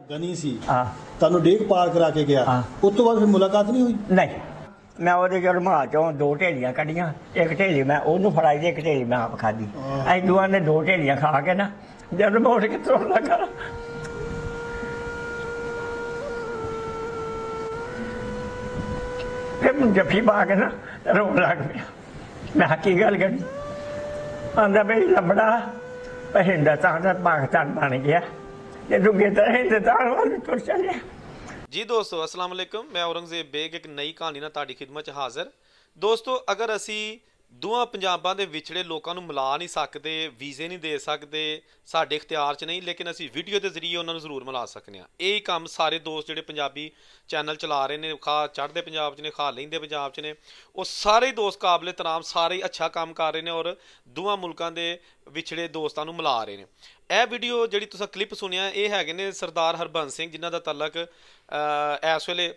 ਗਨੀ ਸੀ ਹਾਂ ਤੁਹਾਨੂੰ ਡੇਕ ਪਾਰ ਕਰਾ ਕੇ ਗਿਆ ਹਾਂ। ਉਸ ਤੋਂ ਬਾਅਦ ਫਿਰ ਮੁਲਾਕਾਤ ਨਹੀਂ ਹੋਈ? ਨਹੀਂ ਮੈਂ ਉਹਦੇ ਜਰਮਾ ਚੋਂ 2 ਢੇਲੀਆਂ ਕੱਢੀਆਂ, ਇੱਕ ਢੇਲੀ ਮੈਂ ਉਹਨੂੰ ਫੜਾਈ ਤੇ ਇੱਕ ਢੇਲੀ ਮੈਂ ਆਪ ਖਾਧੀ। ਅਸੀਂ ਦੋਵਾਂ ਨੇ 2 ਢੇਲੀਆਂ ਖਾ ਕੇ ਨਾ ਜਦ ਮੈਂ ਉੱਠ ਕੇ ਤੁਰਨ ਲੱਗਾ ਫਿਰ ਮੈਨੂੰ ਜੱਫੀ ਪਾ ਕੇ ਨਾ ਰੋਣ ਲੱਗ ਪਿਆ। ਮੈਂ ਕਿਹਾ ਕੀ ਗੱਲ ਕਰੀ? ਆਂਦਾ ਬਈ ਲੰਬੜਾ ਹਿੰਦੁਸਤਾਨ ਦਾ ਪਾਕਿਸਤਾਨ ਬਣ ਗਿਆ ਤੇ ਰੁਕੇ ਤਾਂ ਹਿੰਦੁਸਤਾਨ ਵੱਲ ਤੁਰ ਚੱਲਿਆ। जी दोस्तों अस्सलाम वालेकुम, मैं औरंगजेब बेग एक नई कहानी ਨਾਲ ਤੁਹਾਡੀ ਖਿਦਮਤ 'ਚ ਹਾਜ਼ਰ। ਦੋਸਤੋ ਅਗਰ ਅਸੀਂ ਦੋਵਾਂ ਪੰਜਾਬਾਂ ਦੇ ਵਿਛੜੇ ਲੋਕਾਂ ਨੂੰ ਮਿਲਾ ਨਹੀਂ ਸਕਦੇ, ਵੀਜ਼ੇ ਨਹੀਂ ਦੇ ਸਕਦੇ, ਸਾਡੇ ਇਖਤਿਆਰ 'ਚ ਨਹੀਂ, ਲੇਕਿਨ ਅਸੀਂ ਵੀਡੀਓ ਦੇ ਜ਼ਰੀਏ ਉਹਨਾਂ ਨੂੰ ਜ਼ਰੂਰ ਮਿਲਾ ਸਕਦੇ ਹਾਂ। ਇਹ ਕੰਮ ਸਾਰੇ ਦੋਸਤ ਜਿਹੜੇ ਪੰਜਾਬੀ ਚੈਨਲ ਚਲਾ ਰਹੇ ਨੇ, ਖਾ ਚੜ੍ਹਦੇ ਪੰਜਾਬ 'ਚ ਨੇ, ਖਾ ਲੈਂਦੇ ਪੰਜਾਬ 'ਚ ਨੇ, ਉਹ ਸਾਰੇ ਦੋਸਤ ਕਾਬਲੇ ਤਰਾਮ, ਸਾਰੇ ਹੀ ਅੱਛਾ ਕੰਮ ਕਰ ਰਹੇ ਨੇ ਔਰ ਦੋਵਾਂ ਮੁਲਕਾਂ ਦੇ ਵਿਛੜੇ ਦੋਸਤਾਂ ਨੂੰ ਮਿਲਾ ਰਹੇ ਨੇ। ਇਹ ਵੀਡੀਓ ਜਿਹੜੀ ਤੁਸੀਂ ਕਲਿੱਪ ਸੁਣਿਆ ਇਹ ਹੈਗੇ ਨੇ ਸਰਦਾਰ ਹਰਬੰਸ ਸਿੰਘ, ਜਿਨ੍ਹਾਂ ਦਾ ਤਲਕ ਇਸ ਵੇਲੇ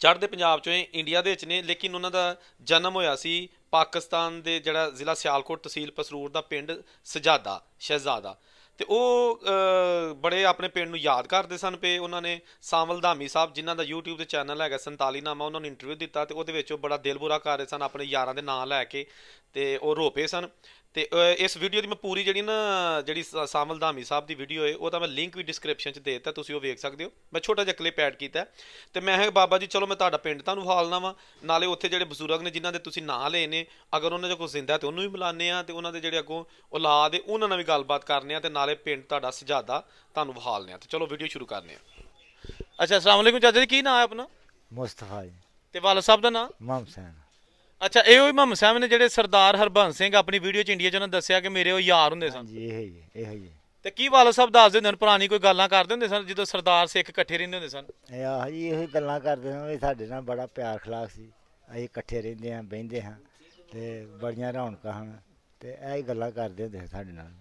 ਚੜ੍ਹਦੇ ਪੰਜਾਬ 'ਚੋਂ ਇੰਡੀਆ ਦੇ ਵਿੱਚ ਨੇ, ਲੇਕਿਨ ਉਹਨਾਂ ਦਾ ਜਨਮ ਹੋਇਆ ਸੀ ਪਾਕਿਸਤਾਨ ਦੇ ਜਿਹੜਾ ਜ਼ਿਲ੍ਹਾ ਸਿਆਲਕੋਟ ਤਹਿਸੀਲ ਪਸਰੂਰ ਦਾ ਪਿੰਡ ਸਜਾਦਾ ਸ਼ਹਿਜ਼ਾਦਾ। ਤੇ ਉਹ ਬੜੇ ਆਪਣੇ ਪਿੰਡ ਨੂੰ ਯਾਦ ਕਰਦੇ ਸਨ ਪਏ। ਉਹਨਾਂ ਨੇ ਸਾਮਲ ਧਾਮੀ ਸਾਹਿਬ, ਜਿਨ੍ਹਾਂ ਦਾ YouTube ਤੇ ਚੈਨਲ ਹੈਗਾ 47 ਨਾਮਾ, ਉਹਨਾਂ ਨੂੰ ਇੰਟਰਵਿਊ ਦਿੱਤਾ ਤੇ ਉਹਦੇ ਵਿੱਚ ਉਹ ਬੜਾ ਦਿਲ ਬੁਰਾ ਕਰ ਰਹੇ ਸਨ ਆਪਣੇ ਯਾਰਾਂ ਦੇ ਨਾਂ ਲੈ ਕੇ, ਤੇ ਉਹ ਰੋ ਪਏ ਸਨ। ਤੇ ਇਸ ਵੀਡੀਓ ਦੀ ਮੈਂ ਪੂਰੀ ਜਿਹੜੀ ਸਾਮਲ ਧਾਮੀ ਸਾਹਿਬ ਦੀ ਵੀਡੀਓ ਹੈ ਉਹਦਾ ਮੈਂ ਲਿੰਕ ਵੀ ਡਿਸਕ੍ਰਿਪਸ਼ਨ 'ਚ ਦੇ ਦਿੱਤਾ, ਤੁਸੀਂ ਉਹ ਵੇਖ ਸਕਦੇ ਹੋ। ਮੈਂ ਛੋਟਾ ਜਿਹਾ ਕਲਿੱਪ ਐਡ ਕੀਤਾ ਤੇ ਮੈਂ ਕਿਹਾ ਬਾਬਾ ਜੀ ਚਲੋ ਮੈਂ ਤੁਹਾਡਾ ਪਿੰਡ ਤੁਹਾਨੂੰ ਵਿਖਾਲਣਾ ਵਾ, ਨਾਲੇ ਉੱਥੇ ਜਿਹੜੇ ਬਜ਼ੁਰਗ ਨੇ ਜਿਨ੍ਹਾਂ ਦੇ ਤੁਸੀਂ ਨਾਂ ਲਏ ਨੇ, ਅਗਰ ਉਹਨਾਂ 'ਚ ਕੋਈ ਜ਼ਿੰਦਾ ਤੇ ਉਹਨੂੰ ਵੀ ਮਿਲਾਉਂਦੇ ਆ, ਤੇ ਉਹਨਾਂ ਦੇ ਜਿਹੜੇ ਅੱਗੋਂ ਔਲਾਦ ਹੈ ਉਹਨਾਂ ਨਾਲ ਵੀ ਗੱਲਬਾਤ ਕਰਨੇ ਆ, ਤੇ ਨਾਲੇ ਪਿੰਡ ਤੁਹਾਡਾ ਸਜਾਦਾ ਤੁਹਾਨੂੰ ਵਿਖਾਲਨੇ ਆ। ਤੇ ਚਲੋ ਵੀਡੀਓ ਸ਼ੁਰੂ ਕਰਨੇ ਆ। ਅੱਛਾ, ਅਸਲਾਮ ਵਾਲੇਕੁਮ ਚਾਚਾ ਜੀ, ਕੀ ਨਾਂ ਹੈ ਆਪਣਾ? ਮੁਸਤਫਾ ਜੀ। ਤੇ ਵਾਲਦ ਸਾਹਿਬ ਦਾ ਨਾਂ? ਮੁਹੰਮਦ ਹੁਸੈਨ। ਅੱਛਾ, ਇਹ ਉਹ ਮੁਹੰਮਦ ਸਾਹਿਬ ਨੇ ਜਿਹੜੇ ਸਰਦਾਰ ਹਰਬੰਸ ਸਿੰਘ ਆਪਣੀ ਵੀਡੀਓ 'ਚ ਇੰਡੀਆ 'ਚ ਉਹਨਾਂ ਦੱਸਿਆ ਕਿ ਮੇਰੇ ਉਹ ਯਾਰ ਹੁੰਦੇ ਸਨ। ਜੀ ਇਹ ਹੀ ਤੇ ਕੀ ਵਾਲਦ ਸਾਹਿਬ ਦੱਸਦੇ ਹੁੰਦੇ ਹਨ, ਪੁਰਾਣੀ ਕੋਈ ਗੱਲਾਂ ਕਰਦੇ ਹੁੰਦੇ ਸਨ ਜਦੋਂ ਸਰਦਾਰ ਸਿੱਖ ਇਕੱਠੇ ਰਹਿੰਦੇ ਹੁੰਦੇ ਸਨ? ਇਹ ਆਹ ਜੀ ਇਹੋ ਗੱਲਾਂ ਕਰਦੇ ਹਾਂ ਵੀ ਸਾਡੇ ਨਾਲ ਬੜਾ ਪਿਆਰ ਖਲਾਕ ਸੀ, ਅਸੀਂ ਇਕੱਠੇ ਰਹਿੰਦੇ ਹਾਂ, ਬਹਿੰਦੇ ਹਾਂ ਤੇ ਬੜੀਆਂ ਰੌਣਕਾਂ ਹਨ, ਤੇ ਇਹ ਹੀ ਗੱਲਾਂ ਕਰਦੇ ਹੁੰਦੇ ਸੀ ਸਾਡੇ ਨਾਲ।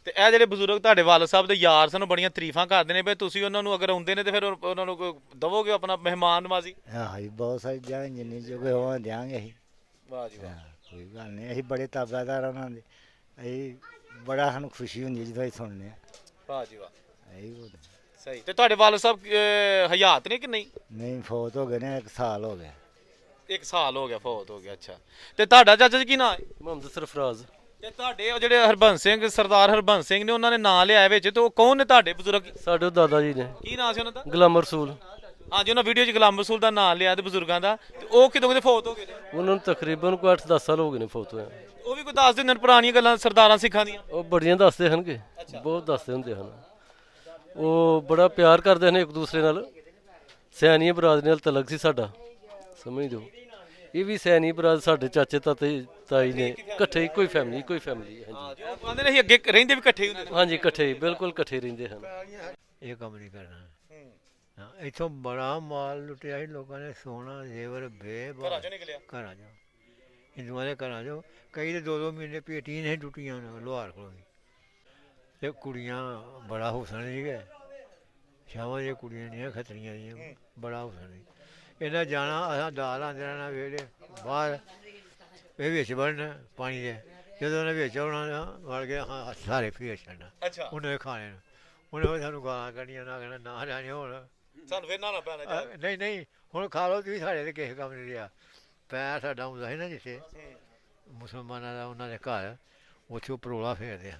ਤੇ ਇਹ ਜਿਹੜੇ ਬਜ਼ੁਰਗ ਤੁਹਾਡੇ ਵਾਲਦ ਸਾਹਿਬ ਦੇ ਯਾਰ ਸਨ ਬੜੀਆਂ ਤਾਰੀਫਾਂ ਕਰਦੇ ਨੇ ਵੀ ਤੁਸੀਂ ਉਹਨਾਂ ਨੂੰ ਅਗਰ ਆਉਂਦੇ ਨੇ ਤੇ ਫਿਰ ਉਹਨਾਂ ਨੂੰ ਕੋਈ ਦਵੋਗੇ ਆਪਣਾ ਮਹਿਮਾਨ ਨਵਾਜ਼ੀ? ਆਹ ਜੀ ਬਹੁਤ ਸਾਰੀ ਜਗ੍ਹਾ ਜਿੰਨੀ ਜੋਗੇ ਹੋਵਾਂ ਦਿਆਂਗੇ ਅਸੀਂ। ਵਾਹ ਜੀ ਵਾਹ। ਕੋਈ ਗੱਲ ਨਹੀਂ, ਅਸੀਂ ਬੜੇ ਤਾਬੇਦਾਰ ਉਹਨਾਂ ਦੇ, ਅਸੀਂ ਬੜਾ ਸਾਨੂੰ ਖੁਸ਼ੀ ਹੁੰਦੀ ਜਦੋਂ ਅਸੀਂ ਸੁਣਦੇ ਹਾਂ। ਵਾਹ ਜੀ ਵਾਹ, ਇਹੀ ਸਹੀ। ਤੇ ਤੁਹਾਡੇ ਵਾਲਦ ਸਾਹਿਬ ਹਯਾਤ ਨੇ ਕਿ ਨਹੀਂ? ਨਹੀਂ, ਫੌਤ ਹੋ ਗਏ ਨੇ, 1 ਸਾਲ ਹੋ ਗਿਆ। 1 ਸਾਲ ਹੋ ਗਿਆ ਫੌਤ ਹੋ ਗਿਆ। ਅੱਛਾ, ਤੇ ਤੁਹਾਡਾ ਚਾਚਾ ਜੀ ਕੀ ਨਾਂ ਹੈ? ਮੁਹੰਮਦ ਸਰਫਰਾਜ਼। ਤੇ ਤੁਹਾਡੇ ਉਹ ਜਿਹੜੇ ਹਰਬੰਸ ਸਿੰਘ, ਸਰਦਾਰ ਹਰਬੰਸ ਸਿੰਘ ਨੇ, ਉਹਨਾਂ ਨੇ ਨਾਂ ਲਿਆ ਵਿੱਚ, ਤੇ ਉਹ ਕੌਣ ਨੇ ਤੁਹਾਡੇ ਬਜ਼ੁਰਗ? ਸਾਡੇ ਦਾਦਾ ਜੀ ਨੇ ਕੀ ਨਾਂ ਸੀ ਉਹਨਾਂ ਦਾ? ਗੁਲਾਮ ਰਸੂਲ। ਹਾਂਜੀ, ਉਹਨਾਂ ਵੀਡੀਓ 'ਚ ਗੁਲਾਮ ਰਸੂਲ ਦਾ ਨਾਂ ਲਿਆ ਤੇ ਬਜ਼ੁਰਗਾਂ ਦਾ, ਤੇ ਉਹ ਕਿਦੋਂ ਕਿਤੇ ਫੌਤ ਹੋ ਗਏ ਨੇ? ਉਹਨਾਂ ਨੂੰ ਤਕਰੀਬਨ ਕੋਈ 8-10 ਸਾਲ ਹੋ ਗਏ ਨੇ ਫੌਤ ਹੋਇਆ। ਉਹ ਵੀ ਕੋਈ ਦੱਸ ਦਿੰਦੇ ਨੇ ਪੁਰਾਣੀਆਂ ਗੱਲਾਂ ਸਰਦਾਰਾਂ ਸਿੱਖਾਂ ਦੀਆਂ? ਉਹ ਬੜੀਆਂ ਦੱਸਦੇ ਹਨਗੇ, ਬਹੁਤ ਦੱਸਦੇ ਹੁੰਦੇ ਹਨ। ਉਹ ਬੜਾ ਪਿਆਰ ਕਰਦੇ ਨੇ ਇੱਕ ਦੂਸਰੇ ਨਾਲ। ਸੈਣੀ ਬਰਾਦਰੀ ਨਾਲ ਤਲਕ ਸੀ ਸਾਡਾ, ਸਮਝ ਦਿਓ। ਇਹ ਵੀ ਸੈਣੀ ਬਰਾਦਰ ਸਾਡੇ ਚਾਚੇ ਤਾਈ ਨੇ, ਇਕੱਠੇ ਇੱਕੋ ਹੀ ਫੈਮਿਲੀ। ਹਾਂਜੀ, ਉਹ ਕਹਿੰਦੇ ਨੇ ਅਸੀਂ ਅੱਗੇ ਰਹਿੰਦੇ ਵੀ ਇਕੱਠੇ ਹੁੰਦੇ ਨੇ। ਹਾਂਜੀ, ਇਕੱਠੇ, ਬਿਲਕੁਲ ਇਕੱਠੇ ਰਹਿੰਦੇ ਹਨ। ਇਹ ਕੰਮ ਨਹੀਂ ਕਰਨਾ। ਇੱਥੋਂ ਬੜਾ ਮਾਲ ਲੁੱਟਿਆ ਸੀ ਲੋਕਾਂ ਨੇ, ਸੋਨਾ ਜ਼ੇਵਰ ਘਰਾਂ 'ਚੋਂ ਨਿਕਲਿਆ? ਘਰਾਂ 'ਚੋਂ, ਹਿੰਦੂਆਂ ਦੇ ਘਰਾਂ 'ਚੋਂ। ਕਈ ਦੇ 2-2 ਮਹੀਨੇ ਪੇਟੀਆਂ ਨਹੀਂ ਟੁੱਟੀਆਂ ਲੋਹਾਰ ਕੋਲੋਂ ਵੀ। ਤੇ ਕੁੜੀਆਂ ਬੜਾ ਹੁਸਨ ਸੀਗੇ, ਸ਼ਾਮਾਂ ਦੀਆਂ ਕੁੜੀਆਂ ਦੀਆਂ ਖੱਤਰੀਆਂ ਦੀਆਂ, ਬੜਾ ਹੁਸਨ ਸੀ। ਇਹਨਾਂ ਜਾਣਾ, ਅਸਾਂ ਦਾਲ ਆਂਦੇ ਰਹਿਣਾ ਵੇੜੇ ਬਾਹਰ, ਇਹ ਵਿੱਚ ਵੜਨਾ ਪਾਣੀ ਦੇ। ਜਦੋਂ ਉਹਨੇ ਵਿੱਚ ਆਉਣਾ ਵੜ ਕੇ ਹਾਂ ਸਾਰੇ ਫੇਰ ਛੱਡਣਾ। ਅੱਛਾ, ਉਹਨੇ ਖਾਣੇ ਨੂੰ, ਉਹਨੇ ਸਾਨੂੰ ਗਾਲਾਂ ਕੱਢੀਆਂ, ਨਾ ਕਹਿਣਾ ਨਾ ਜਾਣੇ ਹੁਣ ਸਾਨੂੰ ਫਿਰ ਨਾ ਪੈਣਾ। ਨਹੀਂ ਹੁਣ ਖਾ ਲਓ ਤੁਸੀਂ, ਸਾਡੇ ਤੇ ਕਿਸੇ ਕੰਮ ਨਹੀਂ ਰਿਹਾ। ਪੈਰ ਸਾਡਾ ਹੁੰਦਾ ਸੀ ਨਾ ਜਿੱਥੇ ਮੁਸਲਮਾਨਾਂ ਦਾ, ਉਹਨਾਂ ਦੇ ਘਰ, ਉੱਥੇ ਉਹ ਪਰੋਲਾ ਫੇਰਦੇ ਆ।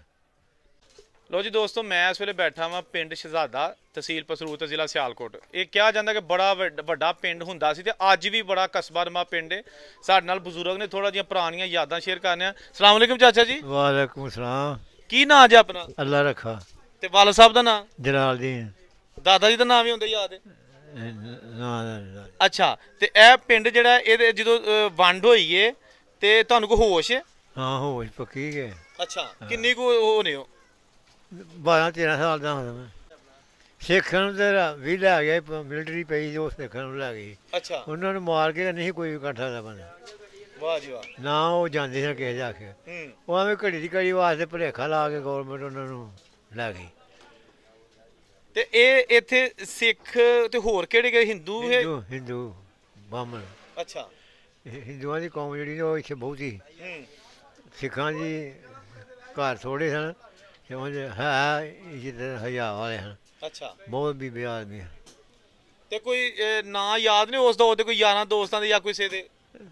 ਲੋ ਜੀ ਦੋਸਤੋ, ਮੈਂ ਇਸ ਵੇਲੇ ਬੈਠਾ ਵਾਂ ਪਿੰਡ ਸ਼ਹਿਜ਼ਾਦਾ, ਤਹਿਸੀਲ ਪਸਰੂਰ ਤੇ ਜ਼ਿਲ੍ਹਾ ਸਿਆਲਕੋਟ। ਇਹ ਕਿਹਾ ਜਾਂਦਾ ਕਿ ਬੜਾ ਵੱਡਾ ਪਿੰਡ ਹੁੰਦਾ ਸੀ ਤੇ ਅੱਜ ਵੀ ਬੜਾ ਕਸਬਾ ਪਿੰਡ ਹੈ। ਸਾਡੇ ਨਾਲ ਬਜ਼ੁਰਗ ਨੇ, ਥੋੜਾ ਜਿਹੀਆਂ ਪੁਰਾਣੀਆਂ ਯਾਦਾਂ ਸ਼ੇਅਰ ਕਰਨੇ ਆ। ਸਲਾਮ ਵਾਲੇਕੁਮ ਚਾਚਾ ਜੀ। ਵਾਲੇਕੁਮ ਸਲਾਮ। ਕੀ ਨਾਂ ਜੀ ਆਪਣਾ? ਅੱਲਾ ਰੱਖਾ। ਤੇ ਵਾਲਦ ਸਾਹਿਬ ਦਾ ਨਾਂ? ਜਲਾਲਦੀਨ। ਦਾਦਾ ਜੀ ਦਾ ਨਾਂ ਵੀ ਹੁੰਦਾ ਯਾਦ ਹੈ? ਨਾ। ਅੱਛਾ, ਤੇ ਇਹ ਪਿੰਡ ਜਿਹੜਾ ਇਹਦੇ ਜਦੋਂ ਵੰਡ ਹੋਈ ਏ ਤੇ ਤੁਹਾਨੂੰ ਕੋਈ ਹੋਸ਼ ਹੈ? ਹਾਂ, ਹੋਸ਼ ਪੱਕੀ ਗਏ। ਅੱਛਾ, ਕਿੰਨੀ ਕੁ ਹੋਣੇ ਹੋ? 12-13 ਸਾਲ ਦਾ ਹੁੰਦਾ ਮੈਂ। ਸਿੱਖਾਂ ਨੂੰ ਤਾਂ ਵੀ ਲੈ ਗਏ, ਮਿਲਟਰੀ ਪਈ ਉਹ ਸਿੱਖਾਂ ਨੂੰ ਲੈ ਗਈ। ਅੱਛਾ, ਉਹਨਾਂ ਨੂੰ ਮਾਰ ਕੇ ਨਹੀਂ ਕੋਈ ਵੀ ਕੱਢ ਸਕਦਾ ਬੰਦਾ। ਵਾਹ ਜੀ ਵਾਹ। ਨਾ ਉਹ ਜਾਂਦੇ ਸੀ ਕਿਸੇ ਜਾ ਕੇ, ਉਹ ਐਵੇਂ ਘੜੀ ਦੀ ਘੜੀ ਵਾਸਤੇ ਭੁਲੇਖਾ ਲਾ ਕੇ ਗੌਰਮੈਂਟ ਉਹਨਾਂ ਨੂੰ ਲੈ ਗਈ। ਤੇ ਇਹ ਇੱਥੇ ਸਿੱਖ ਤੇ ਹੋਰ ਕਿਹੜੇ ਹਿੰਦੂ ਹੈ? ਹਿੰਦੂ ਬਾਹਮਣ। ਅੱਛਾ, ਹਿੰਦੂਆਂ ਦੀ ਕੌਮ ਜਿਹੜੀ ਉਹ ਇੱਥੇ ਬਹੁਤ ਸੀ। ਸਿੱਖਾਂ ਦੀ ਘਰ ਥੋੜ੍ਹੇ ਸਨ, ਸਮਝ ਹੈ ਇੱਜ਼ਤ ਹਯਾ ਵਾਲੇ ਹਨ। ਅੱਛਾ ਬਹੁਤ ਬੀਬੇ ਆਦਮੀ ਆ। ਤੇ ਕੋਈ ਨਾਂ ਯਾਦ ਨਹੀਂ ਉਸ ਦੌਰ ਦੇ ਕੋਈ ਯਾਰਾਂ ਦੋਸਤਾਂ ਦੇ ਜਾਂ ਕਿਸੇ ਦੇ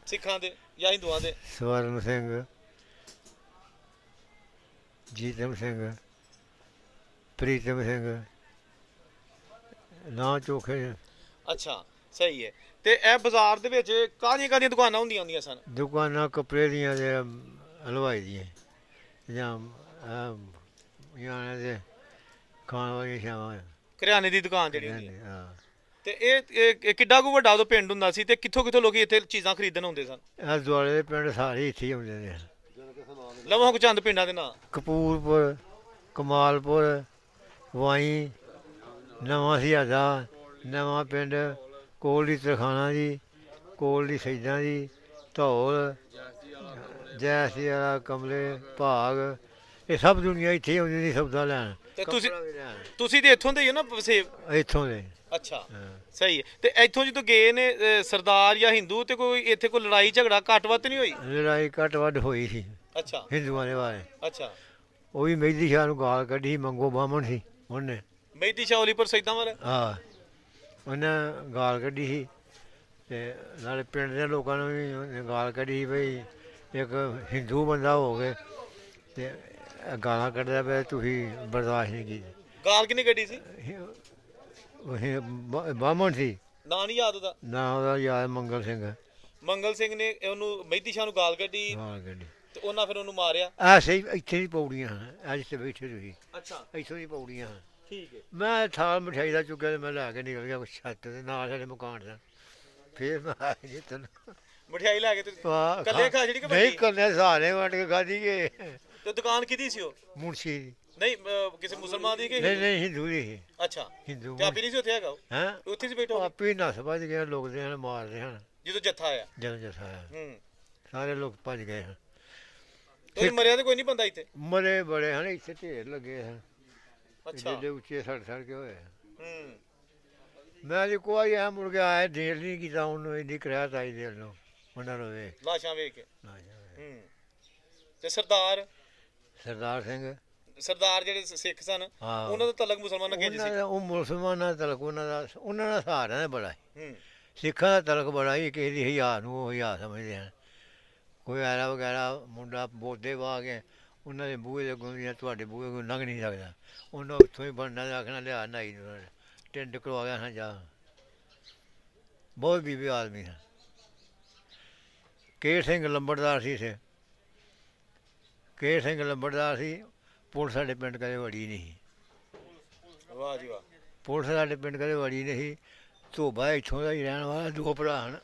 ਸਿੱਖਾਂ ਦੇ ਜਾਂ ਹਿੰਦੂਆਂ ਦੇ? ਸਵਰਨ ਸਿੰਘ, ਜੀਤਮ ਸਿੰਘ, ਪ੍ਰੀਤਮ ਸਿੰਘ, ਨਾਂ ਚੋਖੇ। ਅੱਛਾ ਸਹੀ ਹੈ। ਤੇ ਇਹ ਬਾਜ਼ਾਰ ਦੇ ਵਿੱਚ ਕਾਹਦੀਆਂ ਦੁਕਾਨਾਂ ਹੁੰਦੀਆਂ ਸਨ? ਦੁਕਾਨਾਂ ਕੱਪੜੇ ਦੀਆਂ ਤੇ ਹਲਵਾਈ ਦੀਆਂ ਜਾਂ ਦੇ ਖਾਣ ਵਾਲੀਆਂ ਸ਼ਾਵਾਂ। ਕਰਿਆਨੇ ਦੀ ਦੁਕਾਨ ਜਿਹੜੀ ਹੁੰਦੀ ਹੈ। ਹਾਂ, ਤੇ ਇਹ ਕਿੱਡਾ ਕੁ ਵੱਡਾ ਉਦੋਂ ਪਿੰਡ ਹੁੰਦਾ ਸੀ ਤੇ ਕਿੱਥੋਂ ਲੋਕੀ ਇੱਥੇ ਚੀਜ਼ਾਂ ਖਰੀਦਣ ਆਉਂਦੇ ਸਨ? ਇਹ ਦੁਆਲੇ ਦੇ ਪਿੰਡ ਸਾਰੇ ਇੱਥੇ ਹੀ ਆਉਂਦੇ ਨੇ। ਲਵਾਂ ਕੋ ਚੰਦ ਪਿੰਡਾਂ ਦੇ ਨਾਂ? ਕਪੂਰਪੁਰ, ਕਮਾਲਪੁਰ, ਵਾਈ, ਨਵਾਂ ਸਿਆਦਾ, ਨਵਾਂ ਪਿੰਡ, ਕੋਲ ਦੀ ਤਰਖਾਣਾ ਜੀ, ਕੋਲ ਦੀ ਸੈਦਾਂ ਜੀ, ਧੌਲ, ਜੈਸੀ ਵਾਲਾ, ਕਮਲੇ, ਭਾਗ, ਇਹ ਸਭ ਦੁਨੀਆ ਇੱਥੇ ਆਉਂਦੀ ਸੀ ਸੌਦਾ ਲੈਣ। ਤੇ ਕੱਪੜਾ ਵੀ ਲੈਣ। ਤੁਸੀਂ ਤੇ ਇੱਥੋਂ ਦੇ ਹੀ ਹੋ ਨਾ ਵਸੇਬ? ਇੱਥੋਂ ਦੇ। ਅੱਛਾ ਹਾਂ। ਸਹੀ ਹੈ। ਤੇ ਇੱਥੋਂ ਜਦੋਂ ਗਏ ਨੇ ਸਰਦਾਰ ਜਾਂ ਹਿੰਦੂ ਤੇ ਕੋਈ ਇੱਥੇ ਕੋਈ ਲੜਾਈ ਝਗੜਾ ਘੱਟ ਵੱਧ ਨਹੀਂ ਹੋਈ? ਲੜਾਈ ਘੱਟ ਵੱਧ ਹੋਈ ਸੀ ਅੱਛਾ ਹਿੰਦੂਆਂ ਦੇ ਬਾਰੇ। ਅੱਛਾ। ਉਹ ਵੀ ਮਹਿੰਦੀ ਸ਼ਾਹ ਨੂੰ ਗਾਲ ਕੱਢੀ, ਮੰਗੋ ਬਾਹਮਣ ਸੀ ਉਹਨੇ। ਮਹਿਦੀ ਸ਼ਾਹ ਪਰ ਸੈਦਾਂ ਵਾਲਾ? ਹਾਂ, ਉਹਨੇ ਗਾਲ ਕੱਢੀ ਸੀ ਤੇ ਨਾਲੇ ਪਿੰਡ ਦੇ ਲੋਕਾਂ ਨੂੰ ਵੀ ਉਹਨੇ ਗਾਲ ਕੱਢੀ ਸੀ ਬਈ ਇੱਕ ਹਿੰਦੂ ਬੰਦਾ ਹੋ ਕੇ ਤੇ ਗਾਲਾਂ ਕੱਢਦਾ ਪਿਆ, ਤੁਸੀਂ ਬਰਦਾਸ਼ਤ ਨਹੀਂ ਕੀਤੀ। ਗਾਲ ਕਿੰਨੀ ਕੱਢੀ ਸੀ? ਉਹ ਬਾਹਮਣ ਸੀ, ਨਾਂ ਨਹੀਂ ਯਾਦ ਉਹਦਾ? ਨਾ ਉਹਦਾ ਯਾਦ ਮੰਗਲ ਸਿੰਘ। ਮੰਗਲ ਸਿੰਘ ਨੇ ਉਹਨੂੰ ਮਹਿਦੀ ਸ਼ਾਹ ਨੂੰ ਗਾਲ ਕੱਢੀ ਗਾਲ ਕੱਢੀ ਤੇ ਉਹਨਾਂ ਫਿਰ ਉਹਨੂੰ ਮਾਰਿਆ? ਆ ਸਹੀ ਇੱਥੇ ਦੀ ਪੌੜੀਆਂ ਹਨ, ਅੱਜ ਤੇ ਬੈਠੇ ਤੁਸੀਂ ਅੱਛਾ ਇੱਥੋਂ ਦੀ ਪੌੜੀਆਂ ਹਨ। ਠੀਕ ਹੈ। ਮੈਂ ਥਾਲ ਮਠਿਆਈ ਦਾ ਚੁੱਕਿਆ ਤੇ ਮੈਂ ਲੈ ਕੇ ਨਿਕਲ ਗਿਆ ਛੱਤ ਦੇ ਨਾਲ ਸਾਡੇ ਮਕਾਨ ਦਾ। ਫਿਰ ਮੈਂ ਆ ਜੀ ਤੈਨੂੰ ਮਠਿਆਈ ਲੈ ਕੇ ਤੁਸੀਂ ਵਾਹ, ਕੱਲੇ ਖਾ ਜਿਹੜੀ ਕਿ ਨਹੀਂ ਵੱਡੀ? ਕੱਲੇ ਸਾਰੇ ਵੰਡ ਕੇ ਖਾਧੀ ਗਏ। ਤੇ ਦੁਕਾਨ ਕਿਹਦੀ ਸੀ ਉਹ? ਮੁਨਸ਼ੀ ਦੀ। ਨਹੀਂ ਕਿਸੇ ਮੁਸਲਮਾਨ ਦੀ ਕਿ ਨਹੀਂ ਨਹੀਂ ਹਿੰਦੂ ਦੀ ਸੀ। ਅੱਛਾ। ਹਿੰਦੂ ਤੇ ਆਪੀ ਨਹੀਂ ਸੀ ਉੱਥੇ ਹੈਗਾ ਉਹ? ਹੈਂ ਉੱਥੇ ਸੀ ਬੈਠਾ ਉਹ? ਆਪੇ ਨੱਸ ਭੱਜ ਗਏ, ਲੋਕਦੇ ਹਨ, ਮਾਰਦੇ ਹਨ ਜਦੋਂ ਜੱਥਾ ਆਇਆ? ਜਦੋਂ ਜੱਥਾ ਆਇਆ। ਹੂੰ। ਸਾਰੇ ਲੋਕ ਭੱਜ ਗਏ ਹਨ। ਤੇ ਉਹਨੇ ਮਰਿਆ ਤੇ ਕੋਈ ਨਹੀਂ ਬੰਦਾ ਇੱਥੇ? ਮਰੇ ਬੜੇ ਹਨ, ਇੱਥੇ ਢੇਰ ਲੱਗੇ ਹਨ, ਅੱਛਾ। ਜਿਹੜੇ ਉੱਚੇ ਸੜ ਕੇ ਹੋਏ। ਹੂੰ। ਮੈਂ ਜੀ ਕੋਈ ਐ ਮੁੜ ਕੇ ਆਇਆ, ਦੇਰ ਨਹੀਂ ਕੀਤਾ ਉਹਨੂੰ, ਇੰਨੀ ਕਿਰਾਇਆ ਆਈ ਦੇਰ ਨੂੰ ਉਹਨਾਂ ਨੂੰ ਵੇਖ। ਲਾਸ਼ਾਂ ਵੇਖ ਕੇ। ਨਾ ਜਾਵੇ। ਹੂੰ। ਤੇ ਸਰਦਾਰ ਸਰਦਾਰ ਸਿੰਘ ਜਿਹੜੇ ਸਿੱਖ ਸਨ ਹਾਂ, ਉਹਨਾਂ ਦਾ ਤਲਕ ਮੁਸਲਮਾਨਾਂ ਨਾਲ ਉਹਨਾਂ ਸੀ? ਦਾ ਉਹ ਮੁਸਲਮਾਨਾਂ ਦਾ ਤਲਕ ਉਹਨਾਂ ਦਾ ਸਹਾਰਾ ਨੇ ਬੜਾ ਸੀ। ਹੂੰ। ਸਿੱਖਾਂ ਦਾ ਤਲਕ ਬੜਾ ਹੀ, ਕਿਸੇ ਦੀ ਹਜ਼ਾਰ ਨੂੰ ਉਹ ਹਜ਼ਾਰ ਸਮਝਦੇ ਹਨ। ਕੋਈ ਐਰਾ ਵਗੈਰਾ ਮੁੰਡਾ ਬੋਦੇ ਵਾਹ ਕੇ ਉਹਨਾਂ ਦੇ ਬੂਹੇ ਦੇ ਅੱਗੋਂ ਜਾਂ ਤੁਹਾਡੇ ਬੂਹੇ ਅੱਗੋਂ ਲੰਘ ਨਹੀਂ ਸਕਦਾ, ਉਹਨਾਂ ਉੱਥੋਂ ਹੀ ਬਣਨਾ ਤੇ ਆਖਣਾ ਲਿਆ ਨਾਈ ਨੂੰ ਟਿੰਡ ਕਰਵਾ ਗਿਆ ਹਾਂ ਜਾ। ਬਹੁਤ ਬੀਬੀ ਆਦਮੀ ਹਨ। ਕੇਰ ਸਿੰਘ ਲੰਬੜਦਾਰ ਸੀ ਇੱਥੇ, ਕੇਰ ਸਿੰਘ ਲੰਬੜਦਾਰ ਸੀ। ਪੁਲਿਸ ਸਾਡੇ ਪਿੰਡ ਕਦੇ ਵੜੀ ਨਹੀਂ। ਵਾਹ ਜੀ ਵਾਹ। ਪੁਲਿਸ ਸਾਡੇ ਪਿੰਡ ਕਦੇ ਵੜੀ ਨਹੀਂ। ਧੋਬਾ ਇੱਥੋਂ ਦਾ ਹੀ ਰਹਿਣ ਵਾਲਾ, ਦੋ ਭਰਾ ਹਨ।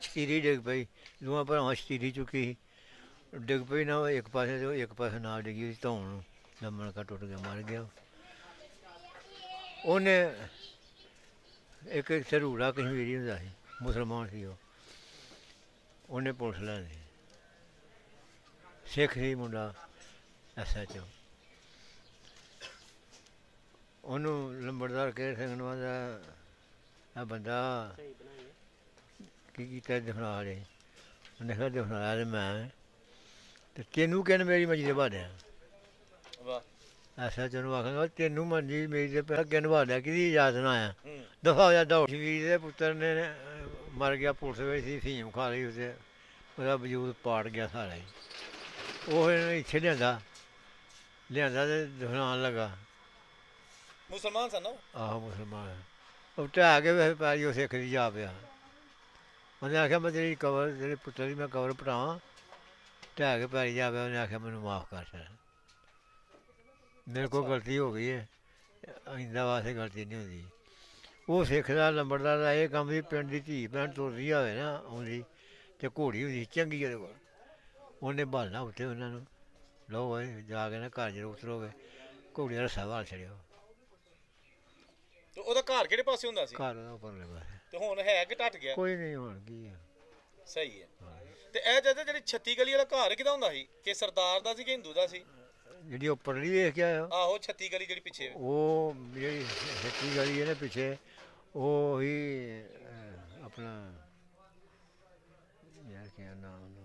ਸ਼ਤੀਰੀ ਡਿੱਗ ਪਈ, ਦੋਵਾਂ ਭਰਾਵਾਂ ਸ਼ਤੀਰੀ ਚੁੱਕੀ ਸੀ, ਡਿੱਗ ਪਈ ਨਾ, ਇੱਕ ਪਾਸੇ ਤੇ ਇੱਕ ਪਾਸੇ ਨਾਲ ਡਿੱਗੀ, ਧੌਣ ਨੂੰ ਲੰਮਣ ਕਾ ਟੁੱਟ ਕੇ ਮਰ ਗਿਆ। ਉਹਨੇ ਇੱਕ ਸਰੂੜਾ ਕਸ਼ਮੀਰੀ ਹੁੰਦਾ ਸੀ, ਮੁਸਲਮਾਨ ਸੀ ਉਹ, ਉਹਨੇ ਪੁਲਿਸ ਲੈ ਲਈ। ਸਿੱਖ ਸੀ ਮੁੰਡਾ, SHO। ਉਹਨੂੰ ਲੰਬੜਦਾਰ ਕੇਰ ਸਿੰਘ ਨੂੰ ਆਂਦਾ ਆ ਬੰਦਾ ਕੀ ਕੀਤਾ ਦਿਖਣਾ ਰਹੇ। ਉਹਨੇ ਕਿਹਾ ਦਿਖਾਇਆ ਤੇ ਮੈਂ ਤੇ ਤੈਨੂੰ ਕਹਿੰਦੇ ਮੇਰੀ ਮੰਜੀ ਦੇ ਬਾੜਿਆ। ਵਾਹ। SHO ਨੂੰ ਆਖਾਂਗਾ ਤੈਨੂੰ ਮੰਜੀ ਮੇਰੀ ਦੇ ਪੈਰ ਕਿਨ ਬਾੜਿਆ, ਕਿਹਦੀ ਇਜਾਜ਼ਤ ਨਾਲ ਆਇਆ? ਹੂੰ। ਦਫਾ ਹੋ ਜਾ ਦੌੜ। ਵੀਰ ਦੇ ਪੁੱਤਰ ਨੇ ਮਰ ਗਿਆ, ਪੁਲਿਸ ਵਿੱਚ ਸੀ, ਫੀਮ ਖਾ ਲਈ ਉਹਦੇ, ਉਹਦਾ ਵਜੂਦ ਪਾੜ ਗਿਆ ਸਾਰਾ ਹੀ। ਉਹ ਇਹਨੇ ਇੱਥੇ ਲਿਆਂਦਾ ਤੇ ਦਿਖਾਉਣ ਲੱਗਾ। ਮੁਸਲਮਾਨ ਸਨ ਉਹ? ਆਹੋ ਮੁਸਲਮਾਨ। ਉਹ ਢਾਹ ਕੇ ਵੈਸੇ ਪੈਰੀ ਉਹ ਸਿੱਖ ਦੀ ਜਾ ਪਿਆ। ਉਹਨੇ ਆਖਿਆ ਮੈਂ ਤੇਰੀ ਕਬਰ, ਤੇਰੇ ਪੁੱਤਰ ਦੀ ਮੈਂ ਕਬਰ ਪਟਾਵਾਂ, ਢਾਹ ਕੇ ਪੈਰੀ ਜਾ ਪਿਆ। ਉਹਨੇ ਆਖਿਆ ਮੈਨੂੰ ਮਾਫ਼ ਕਰ ਸਰ, ਮੇਰੇ ਕੋਲ ਗਲਤੀ ਹੋ ਗਈ ਹੈ, ਆਇੰਦਾ ਵਾਸਤੇ ਗਲਤੀ ਨਹੀਂ ਹੁੰਦੀ। ਉਹ ਸਿੱਖ ਦਾ ਲੰਬੜਦਾਰ ਦਾ ਇਹ ਕੰਮ ਵੀ ਪਿੰਡ ਦੀ ਧੀ ਭੈਣ ਤੁਰਦੀ ਹੋਵੇ ਨਾ ਆਉਂਦੀ ਅਤੇ ਘੋੜੀ ਹੁੰਦੀ ਚੰਗੀ ਉਹਦੇ ਕੋਲ, ਉਹਨੇ ਭਾਲਣਾ ਉੱਤੇ ਉਹਨਾਂ ਨੂੰ, ਲਓ ਓਏ ਜਾ ਕੇ ਨਾ ਘਰ ਜਦੋਂ ਉਤਰੋਗੇ ਘੋੜੀ ਦਾ ਰੱਸਾ ਭਾਲ ਛੜਿਓ। ਤੇ ਉਹਦਾ ਘਰ ਕਿਹੜੇ ਪਾਸੇ ਹੁੰਦਾ ਸੀ? ਘਰ ਉਹਦਾ ਉੱਪਰਲੇ ਪਾਸੇ। ਤੇ ਹੁਣ ਹੈ ਕਿ ਟੱਟ ਗਿਆ? ਕੋਈ ਨਹੀਂ, ਹੁਣ ਕੀ ਆ। ਸਹੀ ਹੈ। ਤੇ ਇਹ ਜਿਹੜੀ 36 ਗਲੀ ਵਾਲਾ ਘਰ ਕਿਹਦਾ ਹੁੰਦਾ ਸੀ? ਕਿ ਸਰਦਾਰ ਦਾ ਸੀ ਕਿ ਹਿੰਦੂ ਦਾ ਸੀ? ਜਿਹੜੀ ਉੱਪਰਲੀ ਵੇਖ ਕੇ ਆਇਆ, ਆਹੋ 36 ਗਲੀ ਜਿਹੜੀ ਪਿੱਛੇ? ਉਹ ਜਿਹੜੀ ਛੱਤੀ ਗਲੀ ਹੈ ਨਾ ਪਿੱਛੇ, ਉਹ ਹੀ ਆਪਣਾ ਯਾਰ ਕਿਆ ਨਾਮ ਉਹਦਾ,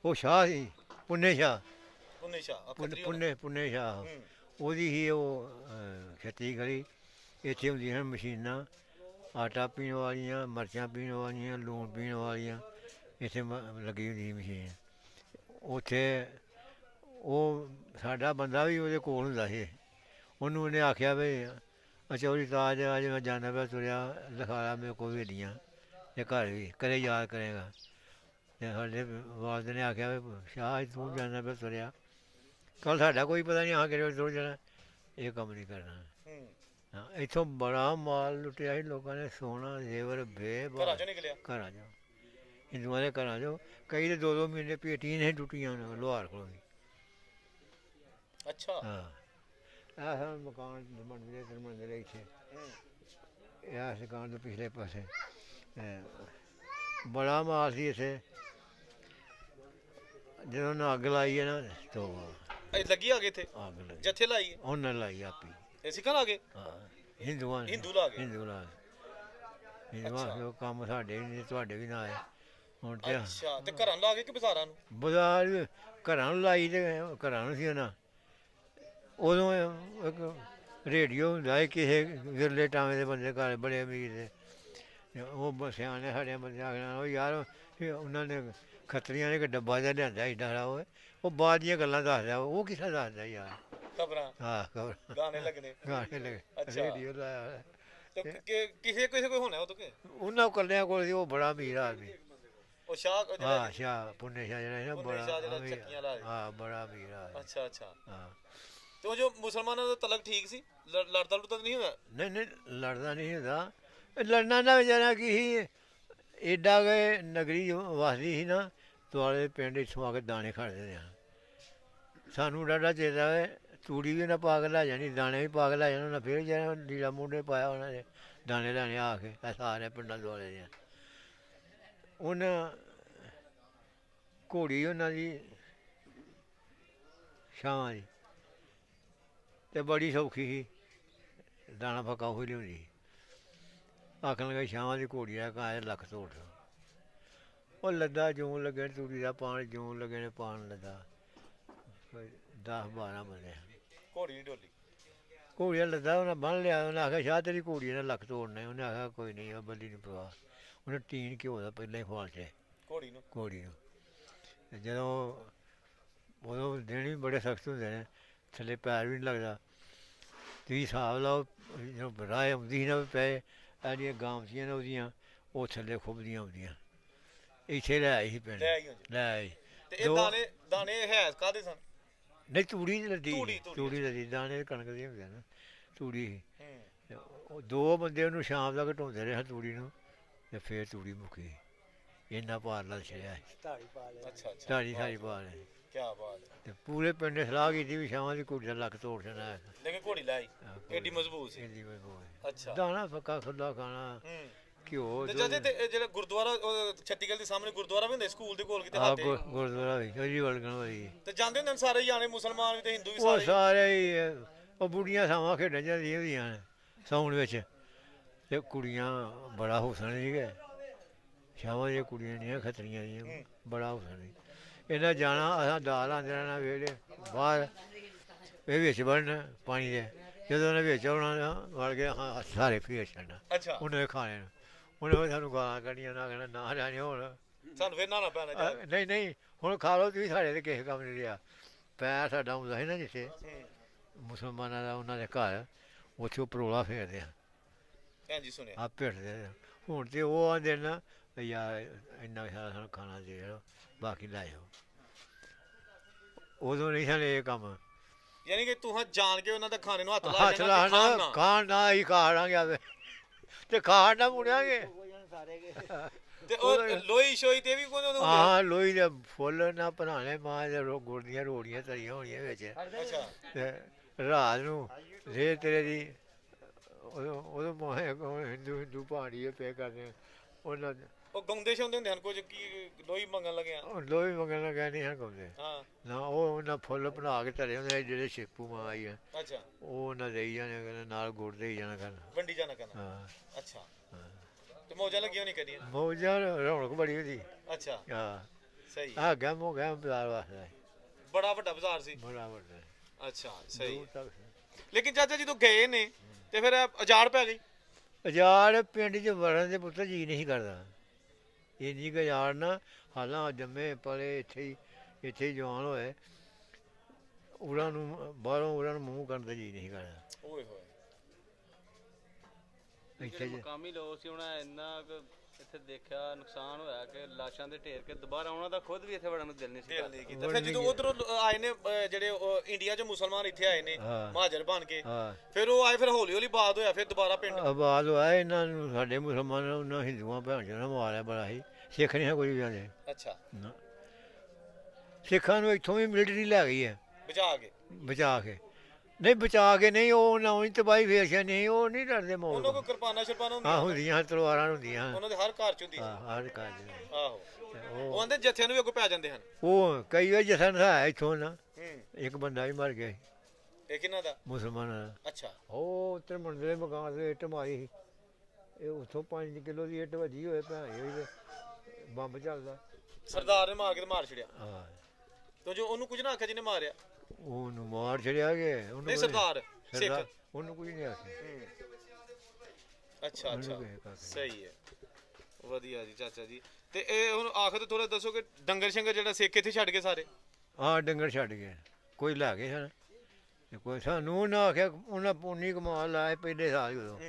ਉਹ ਸ਼ਾਹ ਸੀ, ਪੁੰਨੇ ਸ਼ਾਹ। ਪੁੰਨੇ ਸ਼ਾਹ? ਪੁੰਨੇ ਸ਼ਾਹ। ਉਹਦੀ ਹੀ ਉਹ ਖੇਤੀ ਕਰੀ। ਇੱਥੇ ਹੁੰਦੀਆਂ ਹਨ ਮਸ਼ੀਨਾਂ, ਆਟਾ ਪੀਣ ਵਾਲੀਆਂ, ਮਿਰਚਾਂ ਪੀਣ ਵਾਲੀਆਂ, ਲੂਣ ਪੀਣ ਵਾਲੀਆਂ, ਇੱਥੇ ਲੱਗੀ ਹੁੰਦੀ ਸੀ ਮਸ਼ੀਨ। ਉੱਥੇ ਉਹ ਸਾਡਾ ਬੰਦਾ ਵੀ ਉਹਦੇ ਕੋਲ ਹੁੰਦਾ ਸੀ। ਉਹਨੂੰ ਉਹਨੇ ਆਖਿਆ ਵੀ ਅਚੌਰੀ ਤਾਜ ਅੱਜ ਮੈਂ ਜਾਂਦਾ ਪਿਆ ਤੁਰਿਆ, ਲਿਖਾਇਆ ਮੇਰੇ ਕੋਲ ਵੇਲੀਆਂ ਤੇ ਘਰ ਵੀ ਕਦੇ ਯਾਦ ਕਰੇਗਾ। ਅਤੇ ਸਾਡੇ ਵਾਲਦ ਨੇ ਆਖਿਆ ਵੀ ਸ਼ਾਹ ਤੂੰ ਜਾਂਦਾ ਪਿਆ ਤੁਰਿਆ, ਕੱਲ੍ਹ ਸਾਡਾ ਕੋਈ ਪਤਾ ਨਹੀਂ ਆ ਕਿਹੜੇ ਤੁਰ ਜਾਣਾ, ਇਹ ਕੰਮ ਨਹੀਂ ਕਰਨਾ। ਹਾਂ, ਇੱਥੋਂ ਬੜਾ ਮਾਲ ਲੁੱਟਿਆ ਸੀ ਲੋਕਾਂ ਨੇ, ਸੋਨਾ ਜ਼ੇਵਰ ਘਰਾਂ ਚੋਂ ਨਿਕਲਿਆ। ਘਰਾਂ 'ਚੋਂ, ਹਿੰਦੂਆਂ ਦੇ ਘਰਾਂ 'ਚੋਂ ਕਈ ਤਾਂ 2-2 ਮਹੀਨੇ ਪੇਟੀਆਂ ਨਹੀਂ ਟੁੱਟੀਆਂ ਉਹਨਾਂ ਲੋਹਾਰ ਕੋਲੋਂ ਵੀ। ਅੱਛਾ। ਹਾਂ, ਇਹ ਸਨ ਮਕਾਨ ਬਣਦੇ ਮੰਦਰ ਇੱਥੇ, ਇਸ ਦੁਕਾਨ ਤੋਂ ਪਿਛਲੇ ਪਾਸੇ ਬੜਾ ਮਾਲ ਸੀ ਇੱਥੇ। ਜਦੋਂ ਉਹਨੇ ਅੱਗ ਲਾਈ ਹੈ ਨਾ ਤੋਂ ਲੱਗੀ ਆ ਗਏ ਇੱਥੇ ਅੱਗ ਲਾਈ, ਜੱਥੇ ਲਾਈ ਉਹਨਾਂ ਲਾਈ ਆਪੀ। ਇਹ ਸਿੱਖਾਂ ਲਾ ਗਏ। ਹਾਂ, ਹਿੰਦੂਆਂ ਨੇ, ਹਿੰਦੂ ਲਾ ਗਏ। ਹਿੰਦੂ ਲਾ ਗਏ। ਹਿੰਦੂਆਂ ਦੇ ਕੰਮ ਸਾਡੇ ਵੀ ਨਹੀਂ, ਤੁਹਾਡੇ ਵੀ ਨਾ ਆਏ ਹੁਣ ਤੇ। ਅੱਛਾ, ਤੇ ਘਰਾਂ ਲਾ ਗਏ ਕਿ ਬਾਜ਼ਾਰਾਂ ਨੂੰ? ਬਾਜ਼ਾਰ ਘਰਾਂ ਨੂੰ ਲਾਈ ਤੇ ਘਰਾਂ ਨੂੰ ਸੀ ਉਹਨਾਂ। ਉਦੋਂ ਇੱਕ ਰੇਡੀਓ ਹੁੰਦਾ ਸੀ ਕਿਸੇ ਵਿਰਲੇ ਟਾਵੇਂ ਦੇ ਬੰਦੇ ਘਰ ਬੜੇ ਅਮੀਰ ਦੇ, ਉਹ ਸਿਆਣੇ ਸਾਡੇ ਬੰਦੇ ਆਖਣਾ ਉਹ ਯਾਰ ਉਹਨਾਂ ਨੇ ਖੱਤਰੀਆਂ ਨੇ ਇੱਕ ਡੱਬਾ ਜਿਹਾ ਲਿਆਂਦਾ ਏਡਾ ਸਾਰਾ, ਉਹ ਬਾਅਦ ਦੀਆਂ ਗੱਲਾਂ ਦੱਸਦਾ, ਉਹ ਕਿਸਾ ਦੱਸਦਾ ਯਾਰ। ਖਬਰਾਂ, ਹਾਂ ਖਬਰ ਗਾਣੇ ਲੱਗਣੇ। ਗਾਣੇ ਲੱਗੇ, ਅੱਛਾ। ਰੇਡੀਓ ਲਾਇਆ ਹੋਇਆ। ਤੇ ਕਿਸੇ ਕੋਈ ਹੋਣਾ ਉਹ ਤੋਂ ਕਿ ਉਹਨਾਂ ਕੱਲਿਆਂ ਕੋਲ ਸੀ, ਉਹ ਬੜਾ ਅਮੀਰ ਆਦਮੀ। ਉਹ ਸ਼ਾਹ ਹਾਂ, ਸ਼ਾਹ ਪੁੰਨੇ ਸ਼ਾਹ ਜਿਹੜਾ ਸੀ ਨਾ, ਪੁੰਨੇ ਸ਼ਾਹ ਜਿਹੜਾ ਬੜਾ ਚੱਕੀਆਂ ਲਾ ਕੇ। ਹਾਂ, ਬੜਾ ਅਮੀਰ ਆਦਮੀ। ਅੱਛਾ ਅੱਛਾ। ਹਾਂ, ਤੇ ਉਹ ਜੋ ਮੁਸਲਮਾਨਾਂ ਦਾ ਤਲਕ ਠੀਕ ਸੀ, ਲੜਦਾ ਲੁੜਦਾ ਨਹੀਂ ਹੁੰਦਾ? ਨਹੀਂ ਨਹੀਂ, ਲੜਦਾ ਨਹੀਂ ਹੁੰਦਾ। ਲੜਨਾ ਨਾ ਵਿਚਾਰਾ ਕੀ ਸੀ, ਏਡਾ ਗਏ ਨਗਰੀ ਵਸਦੀ ਸੀ ਨਾ, ਦੁਆਲੇ ਪਿੰਡ ਇੱਥੋਂ ਆ ਕੇ ਦਾਣੇ ਖੜਦੇ ਆ। ਸਾਨੂੰ ਡਾਡਾ ਚੇਤਾ ਹੈ, ਤੂੜੀ ਵੀ ਨਾ ਪਾ ਕੇ ਲੈ ਜਾਣੀ, ਦਾਣੇ ਵੀ ਪਾ ਕੇ ਲੈ ਜਾਣਾ, ਉਹਨਾਂ ਫਿਰ ਜਿਹੜਾ ਲੀੜਾ ਮੂੰਡੇ ਪਾਇਆ ਉਹਨਾਂ ਨੇ ਦਾਣੇ ਲੈਣੇ ਆ ਕੇ ਸਾਰੇ ਪਿੰਡਾਂ ਦੁਆਲੇ ਦੀਆਂ। ਉਹਨਾਂ ਘੋੜੀ ਉਹਨਾਂ ਦੀ ਛਾਵਾਂ ਦੀ ਅਤੇ ਬੜੀ ਸੌਖੀ ਸੀ, ਦਾਣਾ ਫੱਕਾ ਉਹ ਲਿਆਉਂਦੀ ਸੀ। ਆਖਣ ਲੱਗਾ ਛਾਵਾਂ ਦੀ ਘੋੜੀ ਆ ਕਾਇ ਲੱਖ ਤੋੜ। ਉਹ ਲੱਦਾ ਜੂੰ ਲੱਗੇ ਤੂੜੀ ਦਾ ਪਾਣ, ਜੂੰ ਲੱਗੇ ਨੇ ਪਾਣ ਲੱਦਾ, ਕੋਈ 10-12 ਬੰਦੇ। ਘੋੜੀ ਨਹੀਂ ਡੋਲੀ। ਘੋੜੀ ਦਾ ਲੱਦਾ ਉਹਨਾਂ ਬੰਨ੍ਹ ਲਿਆ, ਉਹਨੇ ਆਖਿਆ ਸ਼ਾਹ ਤੇਰੀ ਘੋੜੀ ਨੇ ਲੱਖ ਤੋੜਨੇ। ਉਹਨੇ ਆਖਿਆ ਕੋਈ ਨਹੀਂ, ਉਹ ਬੰਦੀ ਨਹੀਂ ਪਰਵਾਹ। ਉਹਨੇ ਟੀਨ ਘਿਓ ਦਾ ਪਹਿਲਾਂ ਹੀ ਖਵਾਲ ਤੇ ਘੋੜੀ ਨੂੰ। ਘੋੜੀ ਨੂੰ। ਤੇ ਜਦੋਂ ਉਦੋਂ ਦਿਨ ਵੀ ਬੜੇ ਸਖਤ ਹੁੰਦੇ ਨੇ, ਥੱਲੇ ਪੈਰ ਵੀ ਨਹੀਂ ਲੱਗਦਾ। ਤੁਸੀਂ ਹਿਸਾਬ ਲਾਓ, ਜਦੋਂ ਰਾਹ ਆਉਂਦੀ ਸੀ ਨਾ ਪਏ ਐਡੀਆਂ ਗਾਮਸੀਆਂ ਨੇ ਉਹਦੀਆਂ, ਉਹ ਥੱਲੇ ਖੁੱਬਦੀਆਂ ਆਉਂਦੀਆਂ। ਇੱਥੇ ਲੈ ਆਈ ਸੀ ਪਿੰਡ, ਲੈ ਆਈ ਉਂਝ। ਲੈ ਆਈ। ਤੇ ਇਹ ਦਾਣੇ ਹੈ ਕਾਹਦੇ ਸਨ? ਨਹੀਂ, ਤੂੜੀ ਦੀ ਲੱਦੀ, ਤੂੜੀ ਤੂੜੀ ਲੱਦੀ, ਦਾਣੇ ਕਣਕ ਦੇ ਹੁੰਦੇ ਨਾ, ਤੂੜੀ ਸੀ। ਹੂੰ। ਤੇ ਉਹ 2 ਬੰਦੇ ਉਹਨੂੰ ਸ਼ਾਮ ਤੱਕ ਢੋਂਦੇ ਰਹੇ ਤੂੜੀ ਨੂੰ, ਤੇ ਫਿਰ ਤੂੜੀ ਮੁੱਕੀ। ਇੰਨਾ ਭਾਰ ਲੱਦ ਛੜਿਆ, ਅੱਛਾ ਅੱਛਾ। ਢਾੜੀ ਸਾਰੀ ਪਾ ਲਈ। ਕੀ ਬਾਤ ਹੈ। ਤੇ ਪੂਰੇ ਪਿੰਡ ਨੇ ਸਲਾਹ ਕੀਤੀ ਵੀ ਸ਼ਾਮਾਂ ਦੀ ਘੋੜੀ ਦਾ ਲੱਕ ਤੋੜ ਦੇਣਾ ਹੈ। ਲੇਕਿਨ ਘੋੜੀ ਲੈ ਆਈ, ਏਡੀ ਮਜ਼ਬੂਤ ਸੀ। ਇੰਨੀ ਮਜ਼ਬੂਤ। ਅੱਛਾ। ਦਾਣਾ ਫੱਕਾ ਖੁੱਲਾ ਖਾਣਾ, ਹੂੰ। ਘਿਓ। ਤੇ ਜਦ ਤੇ ਜਿਹੜਾ ਗੁਰਦੁਆਰਾ ਛੱਤੀਗੜ੍ਹ ਦੇ ਸਾਹਮਣੇ ਗੁਰਦੁਆਰਾ ਵੀ ਹੁੰਦਾ, ਸਕੂਲ ਦੇ ਕੋਲ ਕਿਤੇ ਆ ਹੱਥੇ, ਗੁਰਦੁਆਰਾ ਵੀ ਉਹਦੀ ਵਲਗਣ ਵਾਲੀ। ਤੇ ਜਾਂਦੇ ਹੁੰਦੇ ਨੇ ਸਾਰੇ ਜਾਣੇ, ਮੁਸਲਮਾਨ ਵੀ ਤੇ ਹਿੰਦੂ ਵੀ ਉਹ ਸਾਰੇ? ਸਾਰੇ ਹੀ ਉਹ ਬੁੜੀਆਂ ਸਾਵਾਂ ਖੇਡਣ ਜਾਂਦੀਆਂ ਹੁੰਦੀਆਂ ਨੇ ਸਾਉਣ ਵਿੱਚ, ਤੇ ਕੁੜੀਆਂ ਬੜਾ ਹੁਸਨ ਸੀਗੇ। ਸ਼ਾਮਾਂ ਦੀਆਂ ਕੁੜੀਆਂ ਦੀਆਂ ਖੱਤਰੀਆਂ ਦੀਆਂ ਬੜਾ ਹੁਸਨ ਸੀ। ਇਹਨਾਂ ਜਾਣਾ, ਅਸਾਂ ਦਾਲ ਆਂਦੇ ਰਹਿਣਾ ਵੇਲੇ ਬਾਹਰ, ਇਹ ਵਿੱਚ ਵੜਨ ਪਾਣੀ ਦੇ। ਜਦੋਂ ਉਹਨੇ ਵਿੱਚ ਆਉਣਾ ਵੜ ਕੇ ਹਾਂ ਸਾਰੇ ਫੇਰ ਛੱਡਣਾ ਅੱਛਾ। ਉਹਨੇ ਖਾਣੇ ਨੂੰ। ਉਹਨੇ ਸਾਨੂੰ ਗਾਲਾਂ ਕੱਢੀਆਂ, ਨਾ ਕਹਿਣਾ ਨਾ ਜਾਣੇ ਹੁਣ। ਸਾਨੂੰ ਫਿਰ ਨਹਾਉਣਾ ਪੈਣਾ ਜਾ ਕੇ। ਨਹੀਂ ਨਹੀਂ, ਹੁਣ ਖਾ ਲਓ ਤੁਸੀਂ, ਸਾਡੇ ਤੇ ਕਿਸੇ ਕੰਮ ਨਹੀਂ ਰਿਹਾ। ਪੈਰ ਸਾਡਾ ਹੁੰਦਾ ਸੀ ਨਾ ਜਿੱਥੇ ਮੁਸਲਮਾਨਾਂ ਦਾ, ਉਹਨਾਂ ਦੇ ਘਰ, ਉੱਥੇ ਉਹ ਪਰੋਲਾ ਫੇਰਦੇ ਆ, ਭੈਣ ਜੀ ਸੁਣਿਆ। ਆ ਭਿੱਟਦੇ ਆ। ਹੁਣ ਤੇ ਉਹ ਆਉਂਦੇ ਨਾ ਵੀ ਯਾਰ ਇੰਨਾ ਸਾਰਾ ਸਾਨੂੰ ਖਾਣਾ ਦੇ ਦਿਓ, ਬਾਕੀ ਲੈ ਜਾਓ। ਉਦੋਂ ਨਹੀਂ ਸਨ ਇਹ ਕੰਮ। ਯਾਨੀ ਕਿ ਤੂੰ ਜਾਣ ਕੇ ਉਹਨਾਂ ਦੇ ਖਾਣੇ ਨੂੰ ਹੱਥ ਲਾ ਹੱਥ ਲੈਣਾ ਤੇ ਖਾਣ ਲਾਣਾ, ਨਾ। ਖਾਣ ਨਾ ਹੀ ਖਾਣਾਂਗੇ ਤੇ ਖਾਣ ਨਾ ਮੁੜਾਂਗੇ। ਤੇ ਉਹ ਲੋਈ ਸ਼ੋਈ ਤੇ ਵੀ ਕੋਈ ਉਹਨੂੰ ਹਾਂ, ਲੋਈ ਦੇ ਫੁੱਲ ਨਾ ਬਣਾਉਣੇ, ਮਾਂ ਦੇ ਗੁੜ ਦੀਆਂ ਰੋੜੀਆਂ ਤਰੀਆਂ ਹੋਣੀਆਂ ਵਿੱਚ। ਅੱਛਾ। ਤੇ ਰਾਤ ਨੂੰ ਰੇ ਤੇਰੇ ਦੀ ਉਦੋਂ ਮਾਂ ਹਿੰਦੂ ਪਹਾੜੀ ਪੇ ਕਰਦੇ ਉਹਨਾਂ ਉਹ ਗਾਉਂਦੇ ਸ਼ਾਉਂਦੇ ਹੁੰਦੇ ਹਨ ਕੁਝ ਕੀ ਲੋਈ ਮੰਗਣ ਲੱਗਿਆ? ਲੋਈ ਮੰਗਣ ਲੱਗਾ ਨਹੀਂ ਹਨ ਗਾਉਂਦੇ ਹਾਂ। ਨਾ, ਉਹ ਉਹਨਾਂ ਫੁੱਲ ਬਣਾ ਕੇ ਧਰੇ ਹੁੰਦੇ ਜਿਹੜੇ ਸ਼ੇਪੂ ਮਾਂ ਆਈ ਆ, ਅੱਛਾ। ਉਹ ਉਹਨਾਂ ਦੇਈ ਜਾਣੇ ਕਰਨਾ, ਨਾਲ ਗੁੜ ਦੇਈ ਜਾਣਾ ਕਰਨਾ। ਵੰਡੀ ਜਾਣਾ ਕਰਨਾ। ਹਾਂ ਅੱਛਾ। ਤੇ ਮੌਜਾਂ ਲੱਗੀਆਂ ਨਹੀਂ ਕਰੀਆਂ? ਮੌਜਾਂ, ਰੌਣਕ ਬੜੀ ਹੁੰਦੀ। ਅੱਛਾ। ਹਾਂ, ਸਹੀ। ਆ ਗਮ ਹੋ ਗਿਆ ਬਾਜ਼ਾਰ ਵਾਸਤੇ, ਬੜਾ ਵੱਡਾ ਬਾਜ਼ਾਰ ਸੀ? ਬੜਾ ਵੱਡਾ। ਅੱਛਾ, ਸਹੀ। ਦੂਰ ਤੱਕ ਲੇਕਿਨ ਚਾਚਾ ਜਦੋਂ ਗਏ ਨੇ ਤੇ ਫਿਰ ਉਜਾੜ ਪੈ ਗਈ। ਉਜਾੜ ਪਿੰਡ 'ਚ ਵੜਨ ਦੇ ਪੁੱਤ ਜੀ ਨਹੀਂ ਕਰਦਾ। ਇੰਨੀ ਕੁ ਉਜਾੜ ਨਾ ਹਾਲਾਂ ਜੰਮੇ ਪਲੇ ਇੱਥੇ ਹੀ ਜਵਾਨ ਹੋਏ, ਉਹਨਾਂ ਨੂੰ ਬਾਹਰੋਂ ਉਹਨਾਂ ਨੂੰ ਮੂੰਹ ਕਰਨ ਦਾ ਜੀ ਨਹੀਂ ਕਰਦਾ। ਓਏ ਹੋਏ ਇੱਥੇ ਮਕਾਮੀ ਲੋਕ ਸੀ, ਉਹਨਾਂ ਇੰਨਾ ਕੁ ਇੱਥੇ ਦੇਖਿਆ ਨੁਕਸਾਨ ਹੋਇਆ ਕਿ ਲਾਸ਼ਾਂ ਦੇ ਢੇਰ ਕੇ ਦੁਬਾਰਾ ਉਹਨਾਂ ਦਾ ਖੁਦ ਵੀ ਇੱਥੇ ਵੜਨ ਨੂੰ ਦਿਲ ਨਹੀਂ ਸੀ ਢੇਰ ਨਹੀਂ ਕੀਤਾ। ਫਿਰ ਜਦੋਂ ਉਧਰੋਂ ਆਏ ਨੇ ਜਿਹੜੇ ਇੰਡੀਆ 'ਚ ਮੁਸਲਮਾਨ ਇੱਥੇ ਆਏ ਨੇ ਮਹਾਜਰ ਬਣ ਕੇ, ਹਾਂ ਫਿਰ ਉਹ ਆਏ, ਫਿਰ ਹੌਲੀ ਹੌਲੀ ਬਾਦ ਹੋਇਆ, ਫਿਰ ਦੁਬਾਰਾ ਪਿੰਡ। ਆਬਾਦ ਹੋਇਆ ਇਹਨਾਂ ਨੂੰ, ਸਾਡੇ ਮੁਸਲਮਾਨਾਂ ਨੂੰ ਉਹਨਾਂ ਹਿੰਦੂਆਂ ਭੈਣ ਚੋਂ ਮਾਰਿਆ ਬੜਾ ਸੀ। ਸਿੱਖ ਨਹੀਂ ਕੋਈ ਵੀ ਆਉਂਦੇ ਅੱਛਾ, ਨਾ, ਸਿੱਖਾਂ ਨੂੰ ਇੱਥੋਂ ਵੀ ਮਿਲਟਰੀ ਲੈ ਗਈ ਹੈ ਬਚਾ ਕੇ। ਬਚਾ ਕੇ। ਨਹੀਂ ਬਚਾ ਕੇ ਨਹੀਂ, ਉਹ ਨਾ ਉਹੀ ਤਬਾਹੀ ਫੇਰ ਨਹੀਂ, ਉਹ ਨਹੀਂ ਡਰਦੇ ਉਹਨਾਂ ਮੌਤ। ਕੋਲ ਕਿਰਪਾਨਾਂ ਸ਼ਿਰਪਾਨਾਂ ਹਾਂ ਹੁੰਦੀਆਂ, ਹੁੰਦੀਆਂ, ਤਲਵਾਰਾਂ ਹੁੰਦੀਆਂ। ਉਹਨਾਂ ਦੇ ਹਰ ਘਰ 'ਚ ਹੁੰਦੀ ਸੀ। ਹਾਂ ਹਰ ਕਾਜ। ਆਹੋ, ਉਹ ਆਂਦੇ ਜੱਥਿਆਂ ਨੂੰ ਵੀ ਅੱਗੋਂ ਪੈ ਜਾਂਦੇ ਹਨ। ਉਹ ਕਈ ਵਾਰ ਜਥਾ ਨਹਾਇਆ ਇੱਥੋਂ ਨਾ, ਹੂੰ, ਇੱਕ ਬੰਦਾ ਵੀ ਮਰ ਗਿਆ ਸੀ ਇਹ ਕਿਹਨਾਂ ਦਾ? ਮੁਸਲਮਾਨਾਂ ਦਾ। ਅੱਛਾ, ਉਹ ਉੱਤੇ ਮੁੰਡੇ ਦੇ ਮਕਾਨ ਦੇ ਇੱਟ ਮਾਰੀ ਸੀ, ਇਹ ਉੱਥੋਂ 5 ਕਿਲੋ ਦੀ ਇੱਟ ਵੱਜੀ ਹੋਏ ਭੈਣ ਹੋਈ ਤੇ ਬੰਬ ਚੱਲਦਾ। ਸਰਦਾਰ ਨੇ ਮਾਰ ਕੇ ਤੇ ਮਾਰ ਛੜਿਆ। ਹਾਂ ਤੇ ਜੋ ਉਹਨੂੰ ਕੁਝ ਨਾ ਆਖਿਆ ਜਿਹਨੇ ਮਾਰਿਆ? ਉਹਨੂੰ ਮਾਰ ਛੜਿਆ ਕਿ ਉਹਨੂੰ ਨਹੀਂ, ਕੋਈ- ਸਰਦਾਰ ਸਿੱਖ। ਉਹਨੂੰ ਕੁਝ ਨਹੀਂ ਆਖਿਆ। ਅੱਛਾ ਉਹਨੂੰ ਅੱਛਾ, ਕੋਈ ਕਾਕਾ ਨਹੀਂ। ਸਹੀ ਹੈ, ਵਧੀਆ ਜੀ ਚਾਚਾ ਜੀ। ਤੇ ਇਹ ਹੁਣ ਆਖਰ ਤੇ ਥੋੜਾ ਦੱਸੋ ਕਿ ਡੰਗਰ ਸ਼ੰਗਰ ਜਿਹੜਾ ਸਿੱਖ ਇੱਥੇ ਛੱਡ ਕੇ ਸਾਰੇ? ਹਾਂ ਡੰਗਰ ਛੱਡ ਗਏ, ਕੋਈ ਲੈ ਗਏ ਸਨ ਤੇ ਕੋਈ ਸਾਨੂੰ ਨਾ ਆਖਿਆ। ਉਹਨਾਂ ਪੂਨੀ ਕਮਾਲ ਲਾਏ ਪਹਿਲੇ ਸਾਲ ਹੀ ਉਦੋਂ।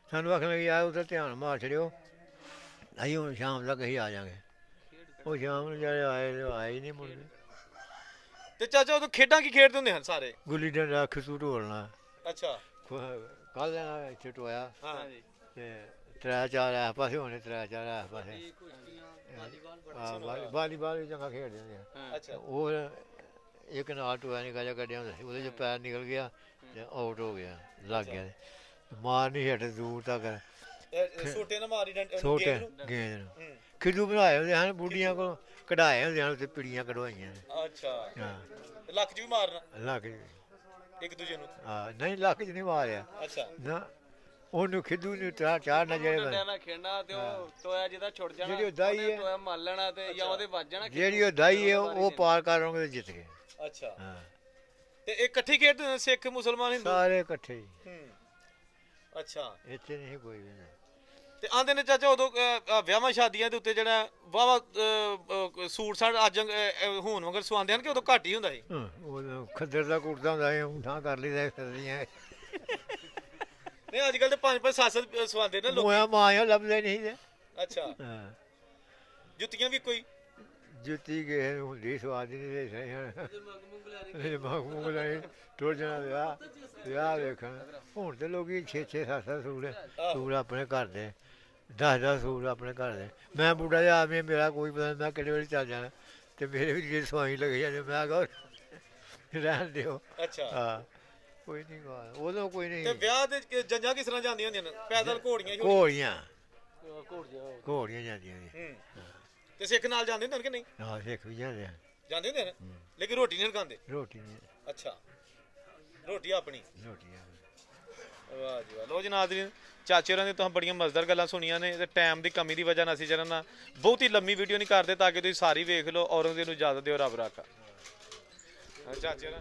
ਸਾਨੂੰ ਆਖਣ ਲੱਗੇ ਆ ਉੱਧਰ ਧਿਆਨ ਮਾਰ ਛੜਿਓ, ਅਸੀਂ ਹੁਣ ਸ਼ਾਮ ਤੱਕ ਅਸੀਂ ਆ ਜਾਵਾਂਗੇ। ਉਹ ਸ਼ਾਮ ਨੂੰ ਜਿਹੜੇ ਆਏ ਤੇ ਆਏ ਹੀ ਨਹੀਂ ਮੁੜਦੇ। ਤੇ ਚਾਚਾ ਉਦੋਂ ਖੇਡਾਂ ਕੀ ਖੇਡਦੇ ਹੁੰਦੇ ਹਨ ਸਾਰੇ? ਗੁੱਲੀ ਡੰਡਾ ਖਿੱਸੂ ਢੋਲਣਾ। ਅੱਛਾ, ਕੱਲ ਇੱਥੇ ਟੋਇਆ ਹਾਂ, ਤੇ 3-4 ਆਸ ਪਾਸੇ ਹੋਣੇ, 3-4 ਆਸ ਪਾਸੇ। ਹਾਂ ਵਾਲੀਬਾਲ ਵੀ ਚੰਗਾ ਖੇਡਦੇ ਹੁੰਦੇ ਆ। ਅੱਛਾ, ਉਹ ਇੱਕ ਨਾਲ ਟੋਇਆ ਨਿਕਲ ਜਾ ਕੱਢਿਆ ਹੁੰਦਾ ਸੀ, ਉਹਦੇ 'ਚ ਪੈਰ ਨਿਕਲ ਗਿਆ ਤੇ ਆਊਟ ਹੋ ਗਿਆ, ਲੱਗ ਗਿਆ। ਮਾਰ ਨਹੀਂ ਹਟੇ ਦੂਰ ਤੱਕ, ਛੋਟੇ ਨਾ ਮਾਰੀ ਛੋਟੇ ਗੇਂਦ ਨੂੰ ਖਿੱਦੂ ਬਣਾਏ ਹੁੰਦੇ ਹਨ, ਬੁੱਢੀਆਂ ਕੋਲ ਕਢਾਏ ਹੁੰਦੇ ਹਨ, ਤੇ ਪਿੜੀਆਂ ਕਢਵਾਈਆਂ ਨੇ। ਅੱਛਾ, ਹਾਂ ਤੇ ਲੱਕ 'ਚ ਵੀ ਮਾਰਨਾ ਲੱਕ ਇੱਕ ਦੂਜੇ ਨੂੰ? ਹਾਂ ਨਹੀਂ ਲੱਕ 'ਚ ਨਹੀਂ ਮਾਰਿਆ ਅੱਛਾ, ਨਾ, ਉਹਨੂੰ ਖਿੱਦੂ ਨੂੰ ਚਾਰ ਨਾ ਡੰਡਿਆਂ ਨਾਲ ਖੇਡਣਾ ਤੇ ਉਹ ਟੋਇਆ ਜਿਹਦਾ ਛੁੱਟ ਜਾਣਾ, ਜਿਹੜੀ ਉਹ ਦਾਈ ਉਹਨੇ ਹੈ, ਟੋਇਆ ਮੰਨ ਲੈਣਾ ਤੇ ਜਾਂ ਉਹਦੇ ਵੱਜ ਜਾਣਾ। ਜਿਹੜੀ ਉਹ ਦਾਈ ਹੈ ਉਹ ਪਾਰ ਕਰੋਗੇ ਤੇ ਜਿੱਤ ਗਏ। ਅੱਛਾ। ਹਾਂ ਤੇ ਇਹ ਇਕੱਠੇ ਖੇਡਦੇ ਹੁੰਦੇ ਸਿੱਖ ਮੁਸਲਮਾਨ ਹਿੰਦੂ? ਸਾਰੇ ਇਕੱਠੇ ਹੀ, ਹੂੰ, ਅੱਛਾ। ਇੱਥੇ ਨਹੀਂ ਕੋਈ ਵੀ ਨਹੀਂ। ਤੇ ਆਂਦੇ ਨੇ ਚਾਚਾ ਉਦੋਂ ਵਿਆਹਾਂ ਸ਼ਾਦੀਆਂ ਦੇ ਉੱਤੇ ਜਿਹੜਾ ਵਾਵਾ ਸੂਟ ਸਾੜ ਅੱਜ ਹੋਣ ਵਗਰ ਸਵਾਉਂਦੇ ਹਨ ਕਿ ਉਦੋਂ ਘੱਟ ਹੀ ਹੁੰਦਾ ਸੀ? ਉਹ ਖੱਦਰ ਦਾ ਕੁੜਤਾ ਹੁੰਦਾ ਸੀ, ਉਂਠਾਂ ਕਰ ਲਈਦਾ ਫਿਰਦੀਆਂ। ਨਹੀਂ, ਅੱਜ ਕੱਲ ਤੇ 5-5 7 ਸਵਾਉਂਦੇ ਨੇ ਲੋਕ। ਮੋਇਆ ਮਾਇਆ ਲੱਭਦੇ ਨਹੀਂ ਤੇ। ਅੱਛਾ, ਹਾਂ ਜੁੱਤੀਆਂ ਵੀ ਕੋਈ? ਜੁੱਤੀ ਕਿਸੇ ਨੂੰ ਹੁੰਦੀ ਸਵਾਦ ਹੀ ਨਹੀਂ ਦੇ ਸਹੀ ਹਨ। ਮਗਮੂਗ ਲਈ ਟੁਰ ਜਾਣਾ ਵਿਆਹ ਵੇਖਣ। ਹੁਣ ਤੇ ਲੋਕੀ 6-6 7-7 ਸੂਟ ਆਪਣੇ ਘਰ ਦੇ, 10-10 ਸੂਟ ਆਪਣੇ ਘਰ ਦੇ। ਮੈਂ ਬੁੱਢਾ ਜਿਹਾ ਆਦਮੀ, ਮੇਰਾ ਕੋਈ ਪਤਾ ਨਹੀਂ ਮੈਂ ਕਿਹੜੇ ਵੇਲੇ ਚੱਲ ਜਾਣਾ, ਤੇ ਮੇਰੇ ਵੀ ਜੇ ਸਵਾਈ ਲੱਗ ਜਾਂਦੀ, ਮੈਂ ਕਹਾਂ ਰਹਿਣ ਦਿਓ। ਅੱਛਾ, ਹਾਂ ਕੋਈ ਨਹੀਂ ਗਾ ਉਦੋਂ ਕੋਈ ਤੇ ਨਹੀਂ। ਵਿਆਹ ਦੇ ਜੰਜਾਂ ਕਿਸ ਤਰ੍ਹਾਂ ਜਾਂਦੀਆਂ ਹੁੰਦੀਆਂ ਨੇ? ਪੈਦਲ ਘੋੜੀਆਂ? ਘੋੜੀਆਂ ਘੋੜੀਆਂ ਘੋੜੀਆਂ ਜਾਂਦੀਆਂ ਨੇ। ਹੂੰ, ਤੇ ਸਿੱਖ ਨਾਲ ਜਾਂਦੇ ਹੁੰਦੇ ਨੇ ਕਿ ਨਹੀਂ? ਹਾਂ ਸਿੱਖ ਵੀ ਜਾਂਦੇ ਆ। ਜਾਂਦੇ ਹੁੰਦੇ ਨੇ, ਲੇਕਿਨ ਰੋਟੀ ਨਹੀਂ ਖਾਂਦੇ? ਰੋਟੀ ਨਹੀਂ, ਅੱਛਾ, ਰੋਟੀ ਆਪਣੀ। ਰੋਟੀਆਂ ਵਾਹ ਜੀ ਵਾਹ। ਲੋ ਜੀ ਨਾਜ਼ਰੀਨ, ਚਾਚੇ ਹੋਰਾਂ ਦੀ ਤੁਸੀਂ ਬੜੀਆਂ ਮਜ਼ੇਦਾਰ ਗੱਲਾਂ ਸੁਣੀਆਂ ਨੇ ਤੇ ਟਾਈਮ ਦੀ ਕਮੀ ਦੀ ਵਜ੍ਹਾ ਨਾਲ ਅਸੀਂ ਜਿਹੜਾ ਨਾ ਬਹੁਤੀ ਲੰਮੀ ਵੀਡੀਓ ਨਹੀਂ ਕਰਦੇ ਤਾਂ ਕਿ ਤੁਸੀਂ ਸਾਰੀ ਵੇਖ ਲਓ। ਔਰੰਗਜ਼ੇਬ ਨੂੰ ਇਜਾਜ਼ਤ ਦਿਓ, ਰੱਬ ਰਾਖਾ। ਚਾਚੇ ਹੋਰਾਂ